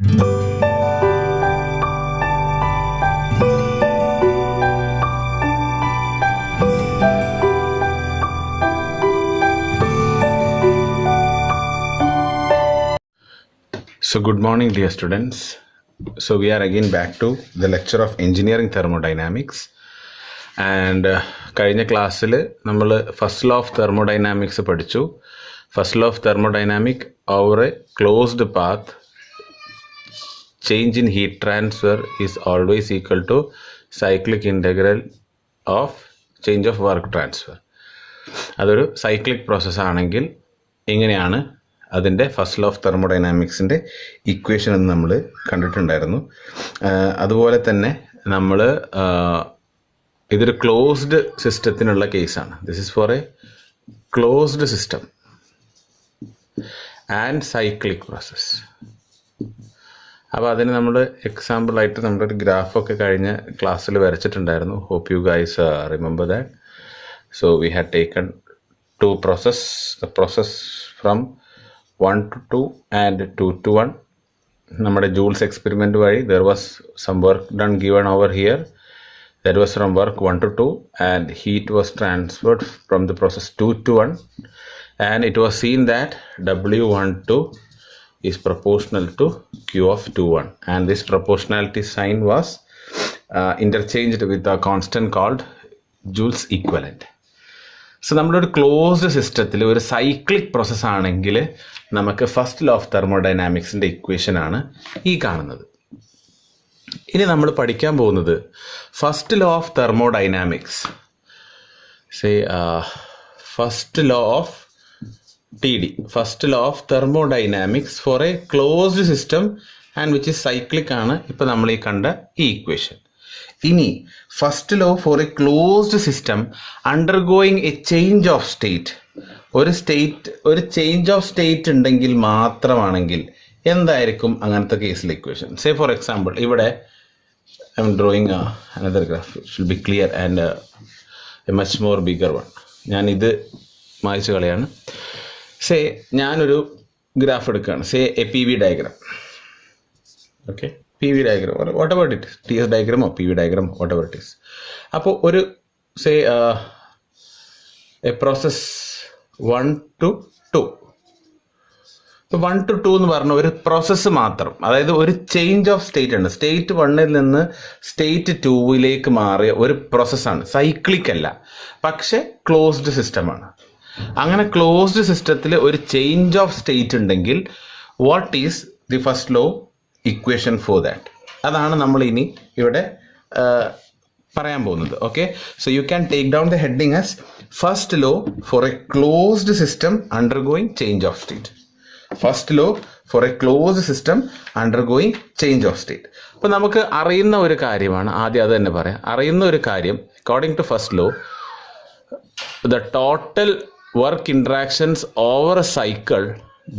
So good morning, dear students. So we are again back to the lecture of engineering thermodynamics. And കഴിഞ്ഞ ക്ലാസ്സിൽ നമ്മൾ first law of thermodynamics പഠിച്ചു. First law of thermodynamic over a closed path change in heat transfer is always equal to cyclic integral of change of work transfer. അതൊരു cyclic process ആണെങ്കിൽ ഇങ്ങനെയാണ് അതിൻ്റെ first law of തെർമോഡൈനാമിക്സിൻ്റെ equation എന്ന് നമ്മൾ കണ്ടിട്ടുണ്ടായിരുന്നു. അതുപോലെ തന്നെ നമ്മൾ ഇതൊരു ക്ലോസ്ഡ് സിസ്റ്റത്തിനുള്ള കേസാണ്. This is for a closed system and cyclic process. അപ്പോൾ അതിന് നമ്മൾ എക്സാമ്പിളായിട്ട് നമ്മളൊരു ഗ്രാഫൊക്കെ കഴിഞ്ഞ ക്ലാസ്സിൽ വരച്ചിട്ടുണ്ടായിരുന്നു. Hope you guys remember that. So we had taken two process, the process from 1 to 2 and 2 to 1. നമ്മുടെ ജൂൾസ് എക്സ്പെരിമെൻറ്റ് വഴി there was some work done given over here. That was from work 1 to 2 and heat was transferred from the process 2 to 1, and it was seen that W12 is proportional to Q of 21, and this proportionality sign was interchanged with a constant called Joule's equivalent. So നമ്മളൊരു closed സിസ്റ്റത്തിൽ ഒരു cyclic process ആണെങ്കിൽ നമുക്ക് first law of തെർമോഡൈനാമിക്സിൻ്റെ ഇക്വേഷനാണ് ഈ കാണുന്നത്. ഇനി നമ്മൾ പഠിക്കാൻ പോകുന്നത് first law of thermodynamics. First law of TD, first law of thermodynamics for a closed system and which is cyclic ആണ് ഇപ്പോൾ നമ്മൾ ഈ കണ്ട ഈ ഇക്വേഷൻ. ഇനി first law for a closed system undergoing a change of state, ഒരു change of state ഉണ്ടെങ്കിൽ മാത്രമാണെങ്കിൽ എന്തായിരിക്കും അങ്ങനത്തെ കേസിൽ ഇക്വേഷൻ. സേ ഫോർ എക്സാമ്പിൾ, ഇവിടെ I M drawing another graph, it will be clear and A much more bigger one. ഞാനിത് മായ്ച്ചു കളയാണ്. Say ഞാനൊരു ഗ്രാഫ് എടുക്കുകയാണ്. Say A PV diagram. Okay, PV diagram or whatever it is, TS diagram or PV diagram, whatever it is. അപ്പോൾ ഒരു say a process 1 to 2. ഇപ്പോൾ 1 to 2 എന്ന് പറഞ്ഞ ഒരു പ്രോസസ്സ് മാത്രം, അതായത് ഒരു ചേഞ്ച് ഓഫ് സ്റ്റേറ്റ് ആണ്. സ്റ്റേറ്റ് 1ൽ നിന്ന് സ്റ്റേറ്റ് 2ലേക്ക് മാറിയ ഒരു പ്രോസസ്സാണ്. സൈക്ലിക് അല്ല, പക്ഷെ ക്ലോസ്ഡ് സിസ്റ്റമാണ്. അങ്ങനെ ക്ലോസ്ഡ് സിസ്റ്റത്തിൽ ഒരു ചേഞ്ച് ഓഫ് സ്റ്റേറ്റ് ഉണ്ടെങ്കിൽ what is the first law equation for that? അതാണ് നമ്മൾ ഇനി ഇവിടെ പറയാൻ പോകുന്നത്. Okay, so you can take down the heading as first law for a closed system undergoing change of state. First law for a closed system undergoing change of state. അപ്പോൾ നമുക്ക് അറിയുന്ന ഒരു കാര്യമാണ്, ആദ്യം അത് തന്നെ പറയാം. അറിയുന്ന ഒരു കാര്യം, according to first law, the total work interactions over a cycle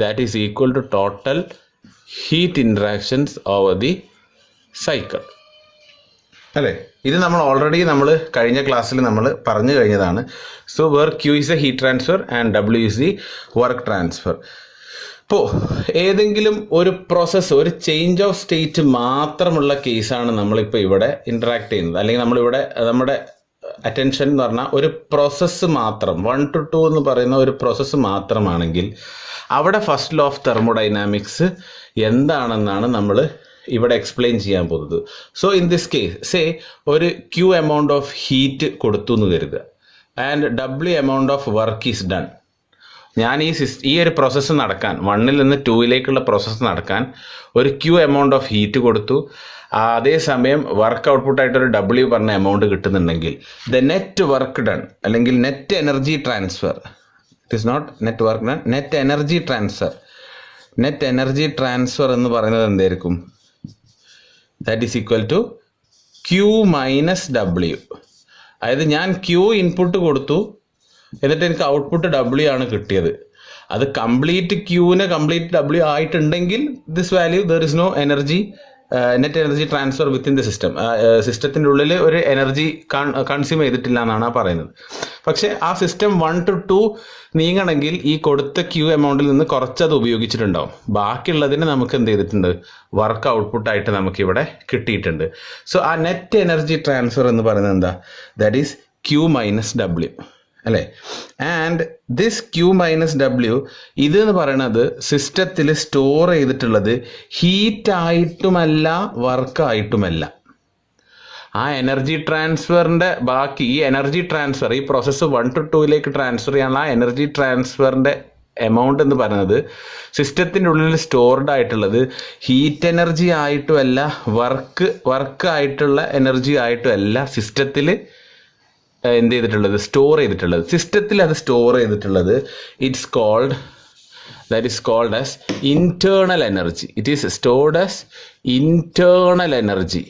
that is equal to total heat interactions over the cycle. അല്ലേ? ഇത് നമ്മൾ ഓൾറെഡി കഴിഞ്ഞ ക്ലാസ്സിൽ നമ്മൾ പറഞ്ഞു കഴിഞ്ഞതാണ്. So where Q is a heat transfer and W is the work transfer. ഇപ്പോൾ ഏതെങ്കിലും ഒരു പ്രോസസ്സ്, ഒരു ചേഞ്ച് ഓഫ് സ്റ്റേറ്റ് മാത്രമുള്ള കേസാണ് നമ്മളിപ്പോൾ ഇവിടെ ഇൻട്രാക്ട് ചെയ്യുന്നത്. അല്ലെങ്കിൽ നമ്മളിവിടെ നമ്മുടെ അറ്റൻഷൻ എന്ന് പറഞ്ഞാൽ ഒരു പ്രോസസ്സ് മാത്രം, 1 to 2 എന്ന് പറയുന്ന ഒരു പ്രോസസ്സ് മാത്രമാണെങ്കിൽ അവിടെ ഫസ്റ്റ് ലോ ഓഫ് തെർമോഡൈനാമിക്സ് എന്താണെന്നാണ് നമ്മൾ ഇവിടെ എക്സ്പ്ലെയിൻ ചെയ്യാൻ പോകുന്നത്. So in this case, say ഒരു Q എമൗണ്ട് ഓഫ് ഹീറ്റ് കൊടുത്തു എന്ന് കരുതുക and W amount of work is done. ഞാൻ ഈ ഒരു പ്രോസസ്സ് നടക്കാൻ, 1ൽ നിന്ന് 2ലേക്കുള്ള പ്രോസസ്സ് നടക്കാൻ ഒരു Q എമൗണ്ട് ഓഫ് ഹീറ്റ് കൊടുത്തു. അതേസമയം വർക്ക് ഔട്ട്പുട്ടായിട്ടൊരു W പറഞ്ഞ എമൗണ്ട് കിട്ടുന്നുണ്ടെങ്കിൽ ദ നെറ്റ് വർക്ക് ഡൺ അല്ലെങ്കിൽ net energy transfer, it is not net work done, net energy transfer. Net energy transfer എന്ന് പറയുന്നത് എന്തായിരിക്കും? That is equal to Q minus W. അതായത് ഞാൻ Q ഇൻപുട്ട് കൊടുത്തു, എന്നിട്ട് എനിക്ക് ഔട്ട്പുട്ട് W ആണ് കിട്ടിയത്. അത് കംപ്ലീറ്റ് Qന് കംപ്ലീറ്റ് W ആയിട്ടുണ്ടെങ്കിൽ this value there is no energy net energy transfer within the system. സിസ്റ്റത്തിൻ്റെ ഉള്ളിൽ ഒരു എനർജി കൺസ്യൂം ചെയ്തിട്ടില്ല എന്നാണ് പറയുന്നത്. പക്ഷേ ആ സിസ്റ്റം 1 to 2 നീങ്ങണമെങ്കിൽ ഈ കൊടുത്ത ക്യൂ എമൗണ്ടിൽ നിന്ന് കുറച്ചത് ഉപയോഗിച്ചിട്ടുണ്ടാവും. ബാക്കിയുള്ളതിന് നമുക്ക് എന്ത് ചെയ്തിട്ടുണ്ട്, വർക്ക് ഔട്ട്പുട്ടായിട്ട് നമുക്കിവിടെ കിട്ടിയിട്ടുണ്ട്. സോ ആ നെറ്റ് എനർജി ട്രാൻസ്ഫർ എന്ന് പറയുന്നത് എന്താ, that is Q minus W അല്ലേ. And this Q minus W ഇത് എന്ന് പറയുന്നത് സിസ്റ്റത്തിൽ സ്റ്റോർ ചെയ്തിട്ടുള്ളത് ഹീറ്റായിട്ടുമല്ല വർക്കായിട്ടുമല്ല. ആ എനർജി ട്രാൻസ്ഫറിൻ്റെ ബാക്കി ഈ എനർജി ട്രാൻസ്ഫർ, ഈ പ്രോസസ്സ് 1 to 2 ട്രാൻസ്ഫർ ചെയ്യാനുള്ള ആ എനർജി ട്രാൻസ്ഫറിൻ്റെ എമൗണ്ട് എന്ന് പറയുന്നത് സിസ്റ്റത്തിൻ്റെ ഉള്ളിൽ സ്റ്റോർഡ് ആയിട്ടുള്ളത് ഹീറ്റ് എനർജി ആയിട്ടുമല്ല വർക്ക് ആയിട്ടുള്ള എനർജി ആയിട്ടുമല്ല സിസ്റ്റത്തിൽ എന്ത് ചെയ്തിട്ടുള്ളത്, സ്റ്റോർ ചെയ്തിട്ടുള്ളത്. സിസ്റ്റത്തിൽ അത് സ്റ്റോർ ചെയ്തിട്ടുള്ളത് that is called as internal energy. It is stored as internal energy.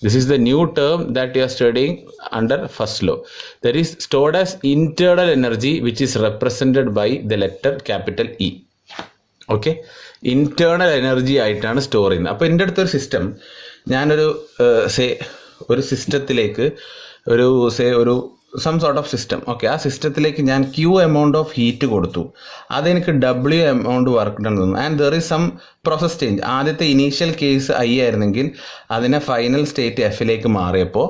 This is the new term that you are studying under first law. That is stored as internal energy, which is represented by the letter capital E. Okay, internal energy ആയിട്ടാണ് store ചെയ്യുന്നത്. അപ്പോൾ എൻ്റെ അടുത്തൊരു system, ഞാനൊരു ഒരു സിസ്റ്റത്തിലേക്ക് ഒരു some sort of system, okay, ആ സിസ്റ്റത്തിലേക്ക് ഞാൻ Q എമൗണ്ട് ഓഫ് ഹീറ്റ് കൊടുത്തു, അതെനിക്ക് W എമൗണ്ട് വർക്ക് ഡൺ തന്നു. And there is some process change. ആദ്യത്തെ ഇനീഷ്യൽ കേസ് I ആയിരുന്നെങ്കിൽ അതിനെ ഫൈനൽ സ്റ്റേറ്റ് Fലേക്ക് മാറിയപ്പോൾ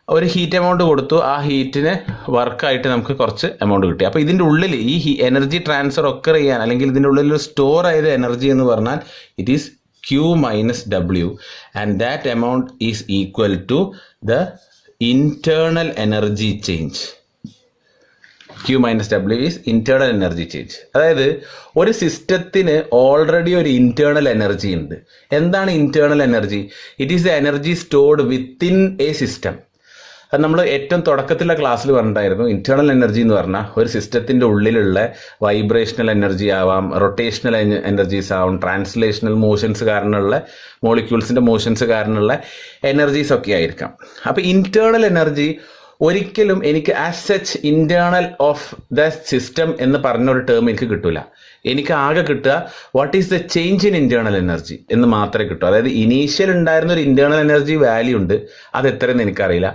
ഒരു ഹീറ്റ് എമൗണ്ട് കൊടുത്തു, ആ ഹീറ്റിന് വർക്കായിട്ട് നമുക്ക് കുറച്ച് എമൗണ്ട് കിട്ടി. അപ്പോൾ ഇതിൻ്റെ ഉള്ളിൽ ഈ എനർജി ട്രാൻസ്ഫർ ഒക്കെ ചെയ്യാൻ, അല്ലെങ്കിൽ ഇതിൻ്റെ ഉള്ളിൽ സ്റ്റോർ ചെയ്ത എനർജി എന്ന് പറഞ്ഞാൽ it is Q minus W, and that amount is equal to the internal energy change. Q minus W is internal energy change. അതായത് ഒരു സിസ്റ്റത്തിന് ഓൾറെഡി ഒരു ഇന്റേണൽ എനർജി ഉണ്ട്. എന്താണ് internal energy? It is the energy stored within A system. അത് നമ്മൾ ഏറ്റവും തുടക്കത്തിലുള്ള ക്ലാസ്സിൽ പറഞ്ഞിട്ടായിരുന്നു. ഇന്റേണൽ എനർജി എന്ന് പറഞ്ഞാൽ ഒരു സിസ്റ്റത്തിൻ്റെ ഉള്ളിലുള്ള വൈബ്രേഷണൽ എനർജി ആവാം, റൊട്ടേഷണൽ എനർജീസ് ആവാം, ട്രാൻസ്ലേഷണൽ മോഷൻസ് കാരണമുള്ള മോളിക്യൂൾസിൻ്റെ മോഷൻസ് കാരണമുള്ള എനർജീസ് ഒക്കെ ആയിരിക്കാം. അപ്പോൾ ഇന്റേണൽ എനർജി ഒരിക്കലും എനിക്ക് as such internal of the system എന്ന് പറഞ്ഞൊരു ടേം എനിക്ക് കിട്ടില്ല. എനിക്ക് ആകെ കിട്ടുക what is the change in internal energy എന്ന് മാത്രമേ കിട്ടൂ. അതായത് ഇനീഷ്യൽ ഉണ്ടായിരുന്ന ഒരു ഇന്റേണൽ എനർജി വാല്യൂ ഉണ്ട്, അത് എത്രയെന്ന് എനിക്കറിയില്ല.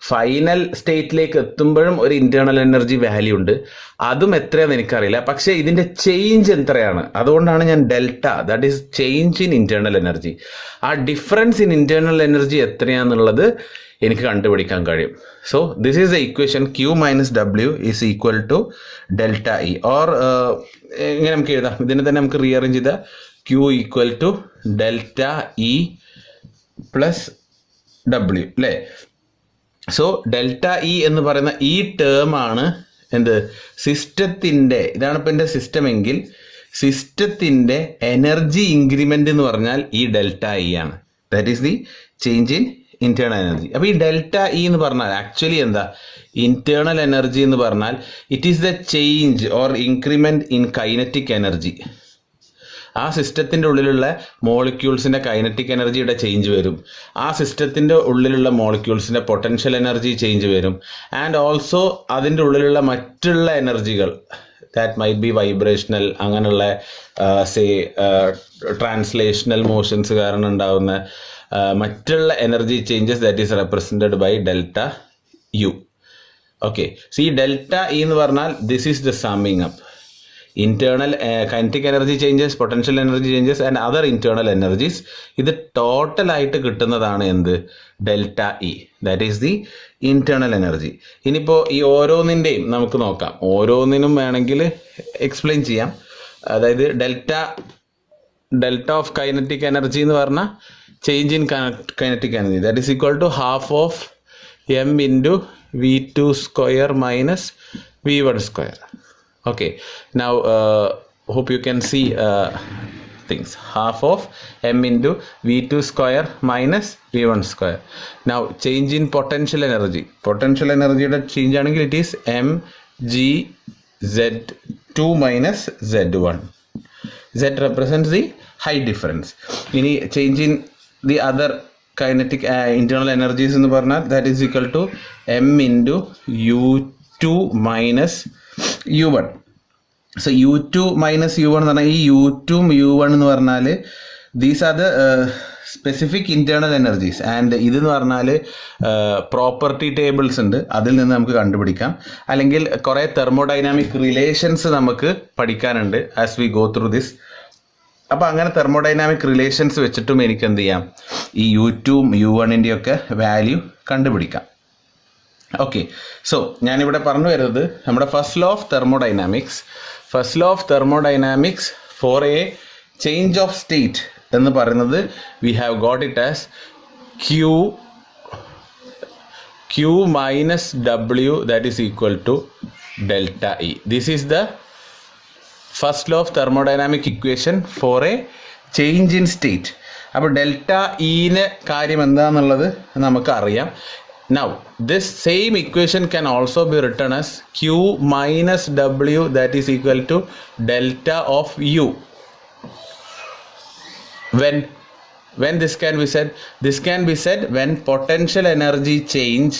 ഫൈനൽ സ്റ്റേറ്റിലേക്ക് എത്തുമ്പോഴും ഒരു ഇന്റേണൽ എനർജി വാല്യൂ ഉണ്ട്, അതും എത്രയാണെന്ന് എനിക്കറിയില്ല. പക്ഷേ ഇതിൻ്റെ ചേഞ്ച് എത്രയാണ്, അതുകൊണ്ടാണ് ഞാൻ delta, that is change in internal energy. ആ ഡിഫറൻസ് ഇൻ ഇന്റേണൽ എനർജി എത്രയാണെന്നുള്ളത് എനിക്ക് കണ്ടുപിടിക്കാൻ കഴിയും. So this is the equation Q minus W is equal to delta E. Or ഇങ്ങനെ നമുക്ക് എഴുതാം, ഇതിനെ തന്നെ നമുക്ക് റീഅറേഞ്ച് ചെയ്താൽ Q equal to delta E plus W അല്ലേ. സോ ഡെൽറ്റ ഇ എന്ന് പറയുന്ന ഈ ടേം ആണ് എന്ത്, സിസ്റ്റത്തിൻ്റെ, ഇതാണ് ഇപ്പം എൻ്റെ സിസ്റ്റം എങ്കിൽ സിസ്റ്റത്തിൻ്റെ എനർജി ഇൻക്രിമെൻ്റ് എന്ന് പറഞ്ഞാൽ ഈ ഡെൽറ്റ ഇ ആണ്. That is the change in internal energy. അപ്പോൾ ഈ ഡെൽറ്റ ഇ എന്ന് പറഞ്ഞാൽ ആക്ച്വലി എന്താ, ഇന്റേണൽ എനർജി എന്ന് പറഞ്ഞാൽ it is the change or increment in kinetic energy. ആ സിസ്റ്റത്തിൻ്റെ ഉള്ളിലുള്ള മോളിക്യൂൾസിൻ്റെ കൈനറ്റിക് എനർജിയുടെ ചേഞ്ച് വരും, ആ സിസ്റ്റത്തിൻ്റെ ഉള്ളിലുള്ള മോളിക്യൂൾസിൻ്റെ പൊട്ടൻഷ്യൽ എനർജി ചേഞ്ച് വരും, ആൻഡ് ഓൾസോ അതിൻ്റെ ഉള്ളിലുള്ള മറ്റുള്ള എനർജികൾ ദാറ്റ് മൈറ്റ് ബി വൈബ്രേഷണൽ, അങ്ങനെയുള്ള ട്രാൻസ്ലേഷണൽ മോഷൻസ് കാരണം ഉണ്ടാകുന്ന മറ്റുള്ള energy changes that is represented by delta U. Okay, so ഈ ഡെൽറ്റ ഇ എന്ന് പറഞ്ഞാൽ this is the summing up internal kinetic energy changes, potential energy changes and other internal energies. ഇത് total ആയിട്ട് കിട്ടുന്നതാണ് എന്ത്, delta E, that is the internal energy. ഇനിയിപ്പോൾ ഈ ഓരോന്നിൻ്റെയും നമുക്ക് നോക്കാം, ഓരോന്നിനും വേണമെങ്കിൽ എക്സ്പ്ലെയിൻ ചെയ്യാം. അതായത് ഡെൽറ്റ ഓഫ് കൈനറ്റിക് എനർജി എന്ന് പറഞ്ഞാൽ change in kinetic energy, that is equal to half of m into v2 square minus v1 square. Okay, now hope you can see things. Half of m into v2 square minus v1 square. Now change in potential energy. Potential energy യുടെ change ആണെങ്കിൽ it is mg z2 minus z1. Z represents the height difference. ഇനി change in the other kinetic internal energies എന്ന് പറഞ്ഞാൽ that is equal to m into u2 minus u1. So u2 minus u1 എന്ന് പറഞ്ഞാൽ ഈ u2 u1 എന്ന് പറഞ്ഞാൽ these are the specific internal energies. And ഇതെന്ന് പറഞ്ഞാൽ പ്രോപ്പർട്ടി ടേബിൾസ് ഉണ്ട്, അതിൽ നിന്ന് നമുക്ക് കണ്ടുപിടിക്കാം. അല്ലെങ്കിൽ കുറേ തെർമോഡൈനാമിക് റിലേഷൻസ് നമുക്ക് പഠിക്കാനുണ്ട് as we go through this. അപ്പോൾ അങ്ങനെ തെർമോഡൈനാമിക് റിലേഷൻസ് വെച്ചിട്ടും എനിക്ക് എന്ത് ചെയ്യാം, ഈ U2 U1 ഒക്കെ വാല്യൂ കണ്ടുപിടിക്കാം. ഓക്കെ, സോ ഞാനിവിടെ പറഞ്ഞു വരുന്നത് നമ്മുടെ first law of thermodynamics. First law of thermodynamics for a change of state എന്ന് പറയുന്നത് we have got it as Q minus W that is equal to delta E. This is the first law of thermodynamic equation for a change in state. അപ്പോൾ delta ഇന് കാര്യം എന്താണെന്നുള്ളത് നമുക്ക് അറിയാം. Now this same equation can also be written as Q minus W that is equal to delta of U. When this can be said? This can be said when potential energy change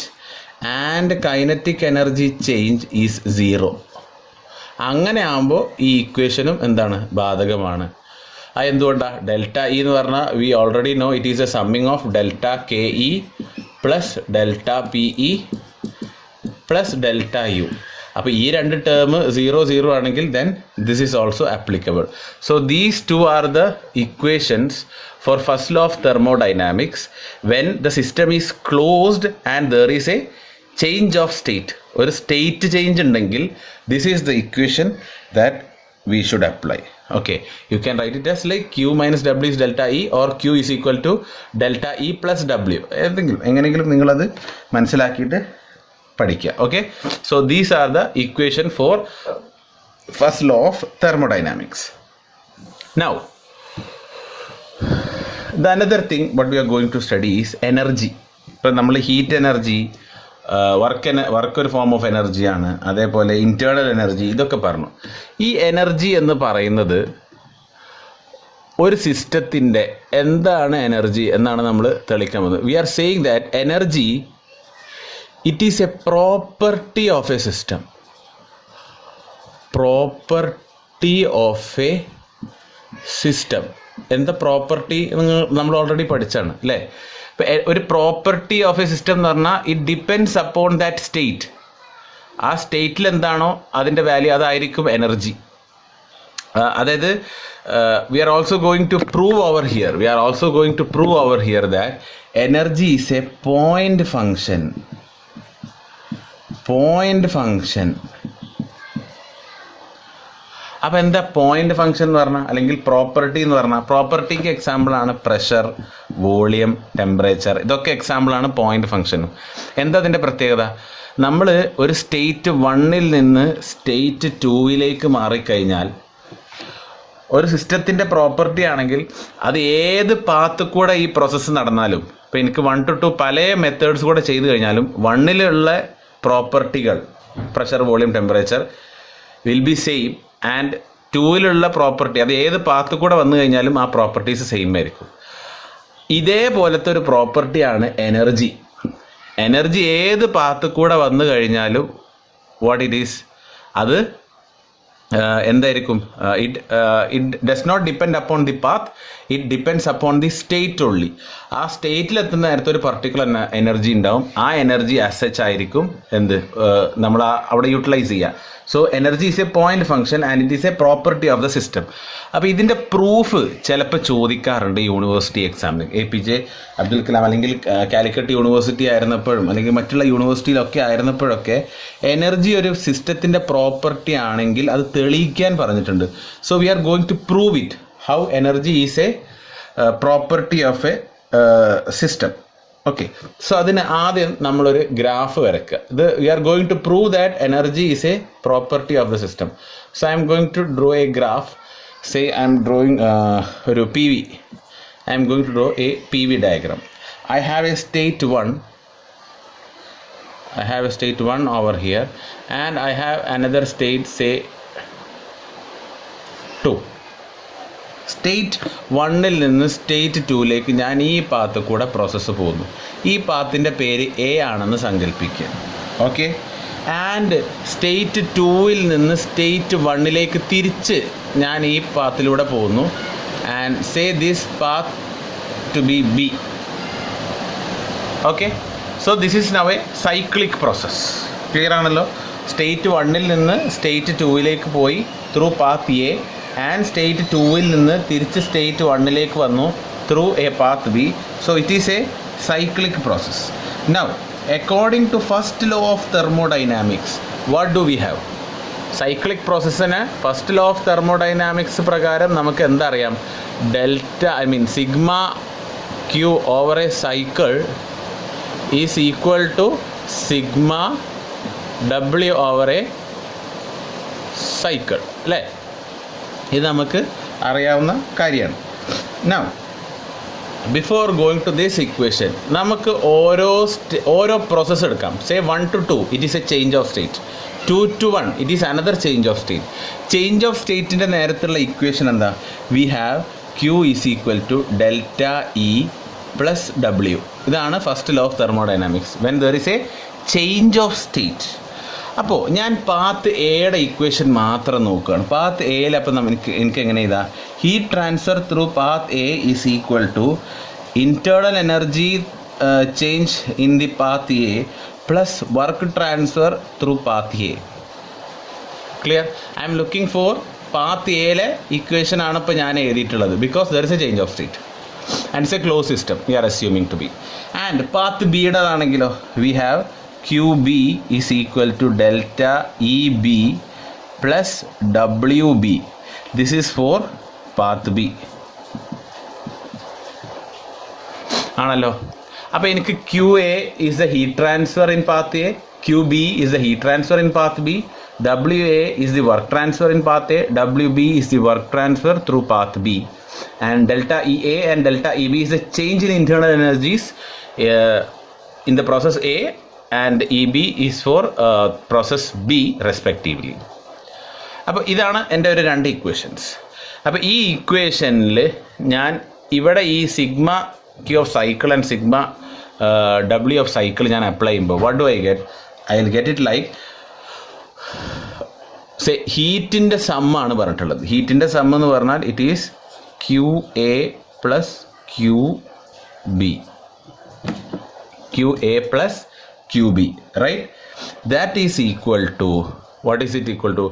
and kinetic energy change is 0. അങ്ങനെ ആകുമ്പോൾ ഈ ഇക്വേഷനും എന്താണ്, ബാധകമാണ്. അത് എന്തുകൊണ്ടാണ്? Delta E എന്ന് പറഞ്ഞാൽ we already know it is a summing of delta K E plus delta P E plus delta U. അപ്പോൾ ഈ രണ്ട് ടേം 0 ആണെങ്കിൽ then this is also applicable. So these two are the equations for first law of thermodynamics when the system is closed and there is a change of state. ഒരു state change ഉണ്ടെങ്കിൽ this is the equation that we should apply. Okay, you can write it as like Q minus W is delta E or Q is equal to delta E plus W. എങ്ങനെയെങ്കിലും നിങ്ങളത് മനസ്സിലാക്കിയിട്ട് പഠിക്കുക. Okay, so these are the equation for first law of thermodynamics. Now the another thing what we are going to study is energy. ഇപ്പോൾ നമ്മൾ heat energy, work ഒരു form of എനർജിയാണ്, അതേപോലെ internal energy, ഇതൊക്കെ പറഞ്ഞു. ഈ എനർജി എന്ന് പറയുന്നത് ഒരു സിസ്റ്റത്തിൻ്റെ എന്താണ് എനർജി എന്നാണ് നമ്മൾ തെളിക്കാൻ പോകുന്നത്. We are saying that energy it is a property of a system. Property of a system. എന്താ പ്രോപ്പർട്ടി നമ്മൾ ഓൾറെഡി പഠിച്ചാണ് അല്ലേ. ഇപ്പം ഒരു പ്രോപ്പർട്ടി ഓഫ് എ സിസ്റ്റം എന്ന് പറഞ്ഞാൽ it depends upon that state. ആ സ്റ്റേറ്റിൽ എന്താണോ അതിൻ്റെ വാല്യൂ അതായിരിക്കും എനർജി. അതായത് we are also going to prove over here that energy is a point function. അപ്പോൾ എന്താ പോയിന്റ് ഫംഗ്ഷൻ എന്ന് പറഞ്ഞാൽ, അല്ലെങ്കിൽ പ്രോപ്പർട്ടി എന്ന് പറഞ്ഞാൽ? പ്രോപ്പർട്ടിക്ക് എക്സാമ്പിളാണ് പ്രഷർ, വോളിയം, ടെമ്പറേച്ചർ, ഇതൊക്കെ എക്സാമ്പിളാണ് പോയിന്റ് ഫംഗ്ഷനും. എന്താ അതിൻ്റെ പ്രത്യേകത? നമ്മൾ ഒരു സ്റ്റേറ്റ് 1 നിന്ന് സ്റ്റേറ്റ് 2 മാറിക്കഴിഞ്ഞാൽ ഒരു സിസ്റ്റത്തിൻ്റെ പ്രോപ്പർട്ടി ആണെങ്കിൽ അത് ഏത് പാത്ത് കൂടെ ഈ പ്രോസസ്സ് നടന്നാലും, ഇപ്പോൾ എനിക്ക് 1 to 2 പല മെത്തേഡ്സ് കൂടെ ചെയ്ത് കഴിഞ്ഞാലും 1 പ്രോപ്പർട്ടികൾ pressure, volume, temperature will be same. And 2 property അത് ഏത് പാത്ത് കൂടെ വന്നു കഴിഞ്ഞാലും ആ പ്രോപ്പർട്ടീസ് സെയിം ആയിരിക്കും. ഇതേപോലത്തെ ഒരു പ്രോപ്പർട്ടിയാണ് എനർജി. എനർജി ഏത് പാത്ത് കൂടെ വന്നു കഴിഞ്ഞാലും വാട്ട് ഇറ്റ് ഈസ്, അത് എന്തായിരിക്കും? It does not depend upon the path, it depends upon the state only. ആ സ്റ്റേറ്റിലെത്തുന്ന നേരത്തെ ഒരു പർട്ടിക്കുലർ എനർജി ഉണ്ടാവും. ആ എനർജി ആസ് സച്ച് ആയിരിക്കും നമ്മൾ അവിടെ യൂട്ടിലൈസ് ചെയ്യുക. So energy is a point function and it is a property of the system. അപ്പോൾ ഇതിൻ്റെ പ്രൂഫ് ചിലപ്പോൾ ചോദിക്കാറുണ്ട് യൂണിവേഴ്സിറ്റി എക്സാമിന്. APJ അബ്ദുൽ കലാം അല്ലെങ്കിൽ കാലിക്കറ്റ് യൂണിവേഴ്സിറ്റി ആയിരുന്നപ്പോഴും അല്ലെങ്കിൽ മറ്റുള്ള യൂണിവേഴ്സിറ്റിയിലൊക്കെ ആയിരുന്നപ്പോഴൊക്കെ എനർജി ഒരു സിസ്റ്റത്തിൻ്റെ പ്രോപ്പർട്ടി ആണെങ്കിൽ അത് തെളിയിക്കാൻ പറഞ്ഞിട്ടുണ്ട്. So we are going to prove it how energy is a property of a system. Okay, so അതിന് ആദ്യം നമ്മളൊരു ഗ്രാഫ് വരയ്ക്കുക. We are going to prove that energy is a property of the system. So I'm going to draw a graph. Say I'm drawing ഒരു PV. I am going to draw a PV diagram. I have a state 1 over here and I have another state, say 2. State 1 നിന്ന് state 2 ഞാൻ ഈ path കൂടെ process പോകുന്നു. ഈ പാത്തിൻ്റെ പേര് A ആണെന്ന് സങ്കല്പിക്കുക. ഓക്കെ, ആൻഡ് സ്റ്റേറ്റ് 2 നിന്ന് സ്റ്റേറ്റ് 1 തിരിച്ച് ഞാൻ ഈ പാത്തിലൂടെ പോകുന്നു. and say this path to be B. Okay, so this is now a cyclic process. Clear ആണല്ലോ? സ്റ്റേറ്റ് 1ൽ നിന്ന് സ്റ്റേറ്റ് 2ലേക്ക് പോയി through path A, and state 2ൽ നിന്ന് തിരിച്ച് സ്റ്റേറ്റ് 1ലേക്ക് വന്നു through a path B. So it is a cyclic process. Now, according to first law of thermodynamics, what do we have? Cyclic processന് ഫസ്റ്റ് ലോ ഓഫ് തെർമോഡൈനാമിക്സ് പ്രകാരം നമുക്ക് എന്തറിയാം? Sigma Q over a cycle is equal to sigma W over a cycle അല്ലേ? ഇത് നമുക്ക് അറിയാവുന്ന കാര്യമാണ്. Now, before going to this equation, നമുക്ക് ഓരോ പ്രോസസ്സ് എടുക്കാം. Say 1 to 2 it is a change of state, 2 to 1 it is another change of state. Change of സ്റ്റേറ്റിൻ്റെ നേരത്തുള്ള ഇക്വേഷൻ എന്താ? We have Q is equal to delta E plus W. ഇതാണ് first law of thermodynamics when there is a change of state. അപ്പോൾ ഞാൻ path എയുടെ equation മാത്രം നോക്കുകയാണ്. Path എയിൽ അപ്പോൾ എനിക്ക് എങ്ങനെ ഇതാ, heat transfer through path A is equal to internal energy change in the path A plus work transfer through path A. Clear? I'm looking for path എയിലെ ഇക്വേഷൻ ആണ് ഇപ്പോൾ ഞാൻ എഴുതിയിട്ടുള്ളത്, because there is a change of state and it's a close system we are assuming to be. And path ബിയുടേതാണെങ്കിലോ we have QB is equal to delta EB plus WB. This is for path B. ആണല്ലോ? അപ്പോൾ എനിക്ക് QA is the heat transfer in path A, QB is the heat transfer in path B, WA is the work transfer in path A, WB is the work transfer through path B, and delta EA and delta EB is the change in internal energies in the process A, and EB is for process B respectively. അപ്പോൾ ഇതാണ് എൻ്റെ ഒരു രണ്ട് equations. അപ്പോൾ ഈ ഇക്വേഷനിൽ ഞാൻ ഇവിടെ ഈ sigma Q of cycle and sigma W of cycle ഞാൻ അപ്ലൈ ചെയ്യുമ്പോൾ what do I get? I will get it like say ഹീറ്റിൻ്റെ സമ്മാണ് പറഞ്ഞിട്ടുള്ളത്. ഹീറ്റിൻ്റെ സം എന്ന് പറഞ്ഞാൽ it is QA plus QB, QA plus QB, right? That is equal to, what is it equal to?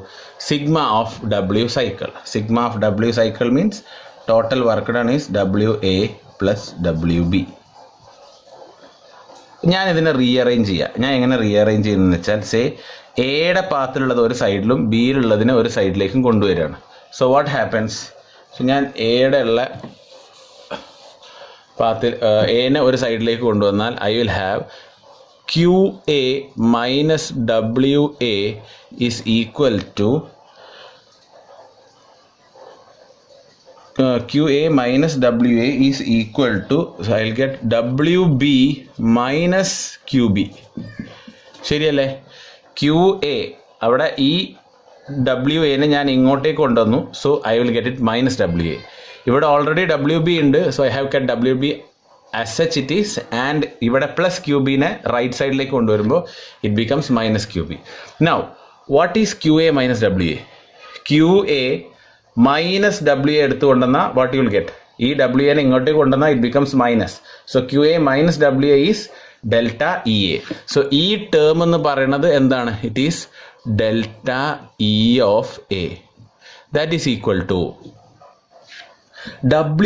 Sigma of W cycle. Sigma of W cycle means total work done is WA plus WB. ഞാൻ ഇതിനെ rearrange ചെയ്യാം. ഞാൻ എങ്ങനെ rearrange ചെയ്യുന്നതെന്ന് വെച്ചാൽ, say എയുടെ പാത്തിലുള്ളത് ഒരു സൈഡിലും ബിയിലുള്ളതിനെ ഒരു സൈഡിലേക്കും കൊണ്ടുവരികയാണ്. So what happens? സോ ഞാൻ എയുടെ ഉള്ള പാത്തിൽ എനെ ഒരു സൈഡിലേക്ക് കൊണ്ടുവന്നാൽ I will have QA minus WA is equal to QA minus WA is equal to, so I'll get WB minus QB. ശരിയല്ലേ? QA അവിടെ ഈ WAനെ ഞാൻ ഇങ്ങോട്ടേക്ക് കൊണ്ടുവന്നു, so I will get it minus WA. ഇവിടെ ഓൾറെഡി WB ഉണ്ട്, so I have get WB as such it is, and ഇവിടെ plus ക്യൂബിനെ right സൈഡിലേക്ക് കൊണ്ടുവരുമ്പോൾ it becomes minus QB. Now what is QA minus WA? QA minus WA എടുത്തു കൊണ്ടുവന്നാൽ what you will get? ഈ WAനെ ഇങ്ങോട്ടേക്ക് കൊണ്ടുവന്നാൽ it becomes minus. So QA minus WA is delta EA. So ഈ ടേം എന്ന് പറയുന്നത് എന്താണ്? It is delta E of A. That is equal to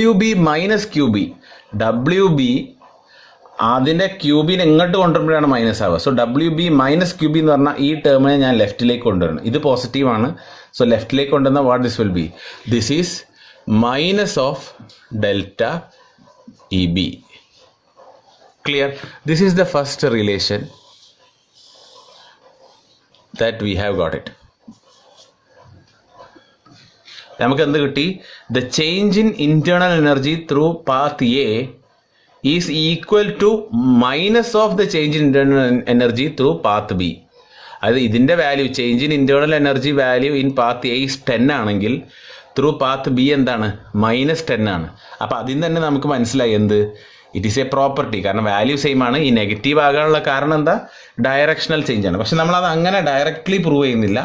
WB minus QB. WB അതിൻ്റെ ക്യൂബിനെ ഇങ്ങോട്ട് കൊണ്ടുവരുമ്പോഴാണ് മൈനസ് ആവുക. സോ WB മൈനസ് QB എന്ന് പറഞ്ഞാൽ ഈ ടേമിനെ ഞാൻ ലെഫ്റ്റിലേക്ക് കൊണ്ടുവരണം. ഇത് പോസിറ്റീവാണ്. സോ ലെഫ്റ്റിലേക്ക് കൊണ്ടുവന്ന what this will be? This is minus of delta EB. Clear? This is the first relation that we have got it. നമുക്ക് എന്ത് കിട്ടി? The change in internal energy through path A is equal to minus of the change in internal energy through path B. അത് ഇതിൻ്റെ value, change in internal energy value in path A is 10 ആണെങ്കിൽ through path B എന്താണ്? -10 ആണ്. അപ്പോൾ അതിൽ തന്നെ നമുക്ക് മനസ്സിലായി എന്ത്? It is a property. കാരണം വാല്യൂ സെയിം ആണ്. ഈ നെഗറ്റീവ് ആകാനുള്ള കാരണം എന്താ? ഡയറക്ഷണൽ ചേഞ്ച് ആണ്. പക്ഷെ നമ്മളത് അങ്ങനെ ഡയറക്റ്റ്ലി പ്രൂവ് ചെയ്യുന്നില്ല.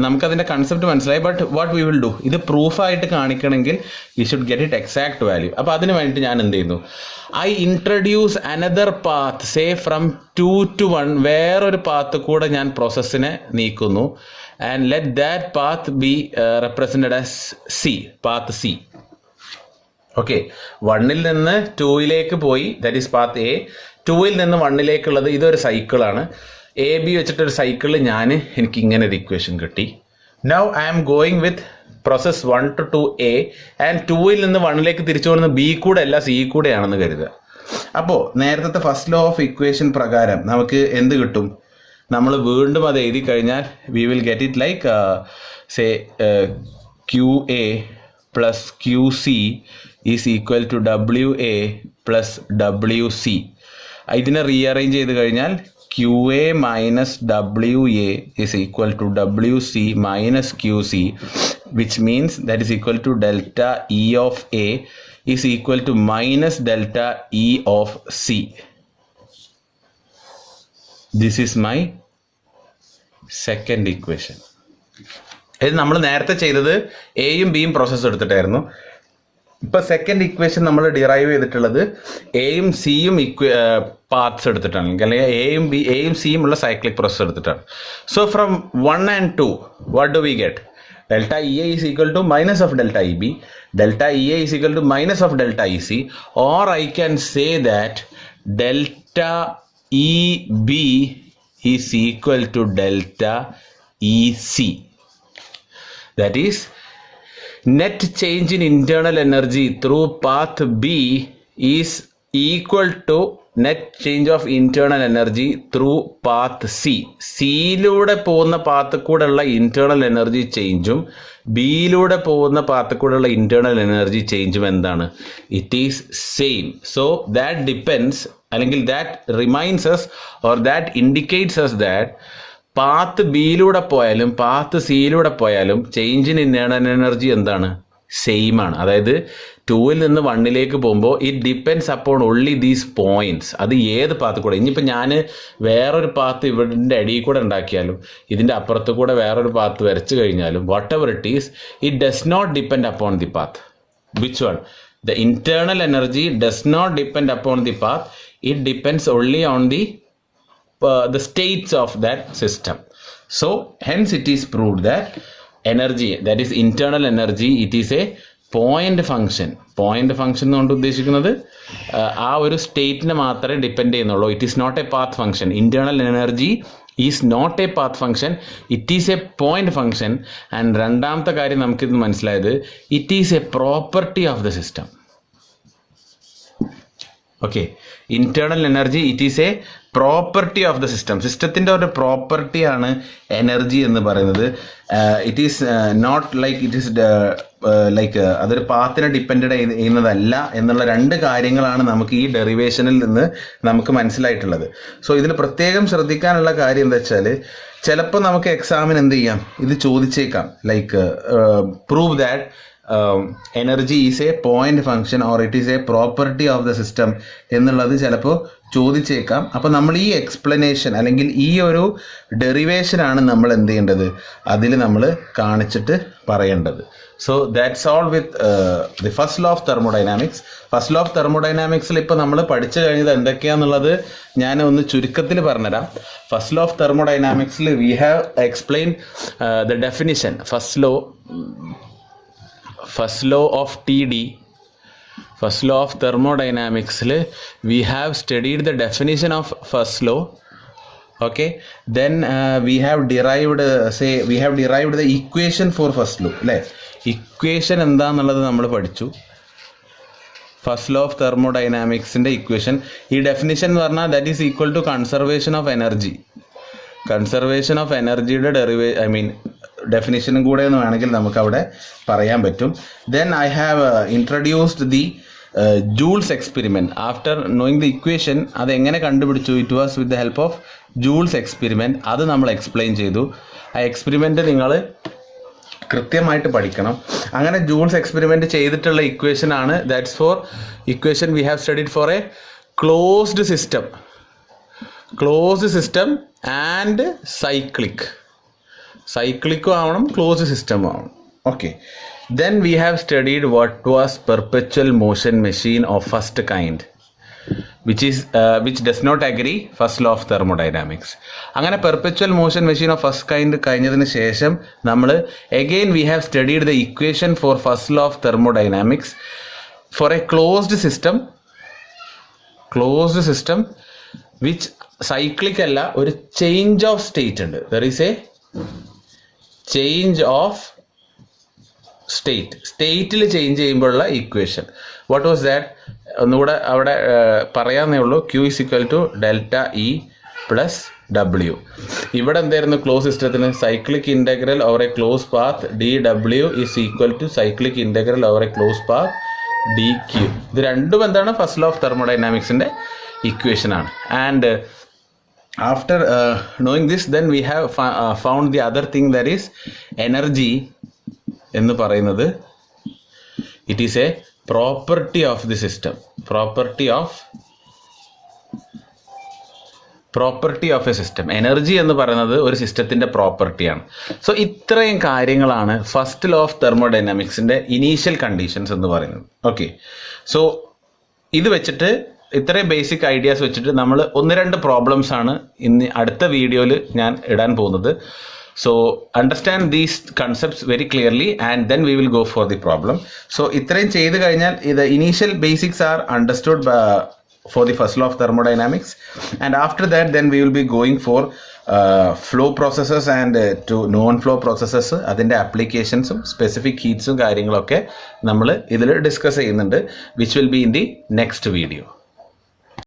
നമുക്കതിൻ്റെ കൺസെപ്റ്റ് മനസ്സിലായി. But what we will do, ഇത് പ്രൂഫായിട്ട് കാണിക്കണമെങ്കിൽ we should get it exact value. അപ്പോൾ അതിന് വേണ്ടിയിട്ട് ഞാൻ എന്ത് ചെയ്യുന്നു, I introduce another path, say from 2 to 1, വേറൊരു പാത്ത് കൂടെ ഞാൻ പ്രോസസ്സിനെ നീക്കുന്നു. And let that path B represented as C, path C. Okay, 1ൽ നിന്ന് 2ലേക്ക് പോയി, ദാറ്റ് ഈസ് പാത്ത് എ. 2ൽ നിന്ന് 1ലേക്കുള്ളത് ഇതൊരു സൈക്കിളാണ്. എ ബി വെച്ചിട്ടൊരു സൈക്കിളിൽ എനിക്ക് ഇങ്ങനെ ഒരു ഇക്വേഷൻ കിട്ടി. Now I am going with process 1 to 2 A and 2ൽ നിന്ന് 1ലേക്ക് തിരിച്ചു പോകുന്നത് ബി കൂടെ അല്ല സി കൂടെയാണെന്ന് കരുതുക. അപ്പോൾ നേരത്തെ ഫസ്റ്റ് ലോ ഓഫ് ഇക്വേഷൻ പ്രകാരം നമുക്ക് എന്ത് കിട്ടും? നമ്മൾ വീണ്ടും അത് എഴുതി കഴിഞ്ഞാൽ we will get it like say Q A plus Q C is equal to W A plus W C. ഇതിനെ റീഅറേഞ്ച് ചെയ്ത് കഴിഞ്ഞാൽ QA minus WA is equal to WC minus QC, which means that is equal to delta E of A is equal to minus delta E of C. This is my second equation. ഇത് നമ്മൾ നേരത്തെ ചെയ്തത് എയും ബിയും process എടുത്തിട്ടായിരുന്നു. ഇപ്പോൾ second equation നമ്മൾ derive ചെയ്തിട്ടുള്ളത് എയും സിയും പാർട്സ് എടുത്തിട്ടാണ്, അല്ലെങ്കിൽ എയും സിയും ഉള്ള സൈക്ലിക് പ്രോസസ് എടുത്തിട്ടാണ്. So from 1 and 2 what do we get? delta EA is equal to minus of delta EB, delta EA is equal to minus of delta EC, or I can say that delta EB is equal to delta EC. That is, net change in internal energy through path B is equal to net change of internal energy through path C. സിയിലൂടെ പോകുന്ന path കൂടെയുള്ള internal energy ചേഞ്ചും ബിയിലൂടെ പോകുന്ന path കൂടെയുള്ള internal energy ചേഞ്ചും എന്താണ്? It is same. So that depends, അല്ലെങ്കിൽ that reminds us or that indicates us that path ബിയിലൂടെ പോയാലും path സിയിലൂടെ പോയാലും ചേഞ്ച് ഇൻ ഇന്റേണൽ എനർജി എന്താണ്? സെയിം ആണ്. അതായത് 2ൽ നിന്ന് 1ലേക്ക് പോകുമ്പോൾ it depends upon only these points. അത് ഏത് പാത്ത് കൂടെ, ഇനിയിപ്പോൾ ഞാൻ വേറൊരു പാത്ത് ഇവിടെ അടിയിൽ കൂടെ ഉണ്ടാക്കിയാലും ഇതിൻ്റെ അപ്പുറത്ത് കൂടെ വേറൊരു പാത്ത് വരച്ചു കഴിഞ്ഞാലും whatever it is, it does not depend upon the path. Which one? The internal energy does not depend upon the path. It depends only on the states of that system. So hence it is proved that energy, that is internal energy, it is a point function. Point function എന്നുകൊണ്ട് ഉദ്ദേശിക്കുന്നത് ആ ഒരു സ്റ്റേറ്റിനെ മാത്രമേ depend ചെയ്യുന്നുള്ളൂ. It is not a path function. Internal energy is not a path function, it is a point function. And രണ്ടാമത്തെ കാര്യം നമുക്കിത് മനസ്സിലായത്, it is a property of the system. Okay, internal energy it is a property of the system. സിസ്റ്റത്തിൻ്റെ ഒരു പ്രോപ്പർട്ടിയാണ് energy എന്ന് പറയുന്നത്. It is not like it is like അതൊരു പാത്തിനെ ഡിപ്പെൻഡ് ചെയ്യുന്നതല്ല എന്നുള്ള രണ്ട് കാര്യങ്ങളാണ് നമുക്ക് ഈ ഡെറിവേഷനിൽ നിന്ന് നമുക്ക് മനസ്സിലായിട്ടുള്ളത്. സോ ഇതിൽ പ്രത്യേകം ശ്രദ്ധിക്കാനുള്ള കാര്യം എന്താ വെച്ചാൽ, ചിലപ്പോൾ നമുക്ക് എക്സാമിന് എന്ത് ചെയ്യാം, ഇത് ചോദിച്ചേക്കാം, like prove that energy is a point function or it is a property of the system എന്നുള്ളത് ചിലപ്പോൾ ചോദിച്ചേക്കാം. അപ്പോൾ നമ്മൾ ഈ എക്സ്പ്ലനേഷൻ അല്ലെങ്കിൽ ഈ ഒരു ഡെറിവേഷനാണ് നമ്മൾ എന്ത് ചെയ്യേണ്ടത്, അതിൽ നമ്മൾ കാണിച്ചിട്ട് പറയേണ്ടത്. So that's all with the first law of thermodynamics. First law of തെർമോഡൈനാമിക്സിൽ ഇപ്പോൾ നമ്മൾ പഠിച്ചു കഴിഞ്ഞത് എന്തൊക്കെയാണെന്നുള്ളത് ഞാൻ ഒന്ന് ചുരുക്കത്തിൽ പറഞ്ഞുതരാം. ഫസ്റ്റ് ലോ ഓഫ് തെർമോഡൈനാമിക്സിൽ we have explain the definition. First law of TD, first law of thermodynamics, we have studied the definition of first law. Okay, then we have derived the equation for first law. Equation എന്താന്നുള്ളത് നമ്മൾ പഠിച്ചു. First law of തെർമോഡൈനാമിക്സിൻ്റെ equation, ഈ definition എന്ന് പറഞ്ഞാൽ that is equal to conservation of energy. Conservation of എനർജിയുടെ ഡെഫിനിഷനും കൂടെ എന്ന് വേണമെങ്കിൽ നമുക്ക് അവിടെ പറയാൻ പറ്റും. Then I have introduced the Joule's experiment. After knowing the equation അത് എങ്ങനെ കണ്ടുപിടിച്ചു, it was with the help of Joule's experiment. അത് നമ്മൾ എക്സ്പ്ലെയിൻ ചെയ്തു. ആ എക്സ്പെരിമെൻറ്റ് നിങ്ങൾ കൃത്യമായിട്ട് പഠിക്കണം. അങ്ങനെ ജൂൾസ് എക്സ്പെരിമെൻറ്റ് ചെയ്തിട്ടുള്ള ഇക്വേഷൻ ആണ്. That's for equation we have studied for a closed system and സൈക്ലിക്കും ആവണം, ക്ലോസ്ഡ് സിസ്റ്റം ആവണം. Okay, then we have studied what was perpetual motion machine of first kind, which does not agree first law of thermodynamics. അങ്ങനെ perpetual motion machine of first kind കഴിഞ്ഞതിന് ശേഷം നമ്മൾ again we have studied the equation for first law of thermodynamics for a closed system which cyclic അല്ല, ഒരു change of state ഉണ്ട്. There is a change of സ്റ്റേറ്റിൽ change ചെയ്യുമ്പോഴുള്ള equation. What was that? ഒന്നുകൂടെ അവിടെ പറയാന്നേ ഉള്ളൂ. Q is equal to delta E plus W. ഇവിടെ എന്തായിരുന്നു ക്ലോസ് സിസ്റ്റത്തിന്? Cyclic integral over A close path dW is equal to cyclic integral over A close path dQ. ഇത് രണ്ടും എന്താണ്? ഫസ്റ്റ് ലോ ഓഫ് തെർമോഡൈനാമിക്സിൻ്റെ ഇക്വേഷൻ ആണ്. And after knowing this, then we have found the other thing, that is energy എന്ന് പറയുന്നത് it is a property of the system. Property of a system. Energy എന്ന് പറയുന്നത് ഒരു സിസ്റ്റത്തിൻ്റെ പ്രോപ്പർട്ടിയാണ്. സോ ഇത്രയും കാര്യങ്ങളാണ് ഫസ്റ്റ് ലോ ഓഫ് തെർമോഡൈനാമിക്സിൻ്റെ ഇനീഷ്യൽ കണ്ടീഷൻസ് എന്ന് പറയുന്നത്. ഓക്കെ, സോ ഇത് വെച്ചിട്ട് ഇത്രയും ബേസിക് ഐഡിയാസ് വെച്ചിട്ട് നമ്മൾ 1-2 പ്രോബ്ലംസ് ആണ് ഇന്ന് അടുത്ത വീഡിയോയിൽ ഞാൻ ഇടാൻ പോകുന്നത്. So understand these concepts very clearly and then we will go for the problem. So ഇത്രയും ചെയ്ത് കഴിഞ്ഞാൽ the initial basics are understood for the first law of thermodynamics, and after that then we will be going for flow processes and to non-flow processes, അതിൻ്റെ ആപ്ലിക്കേഷൻസും specific ഹീറ്റ്സും കാര്യങ്ങളൊക്കെ നമ്മൾ ഇതിൽ discuss ചെയ്യുന്നുണ്ട്, which will be in the next video.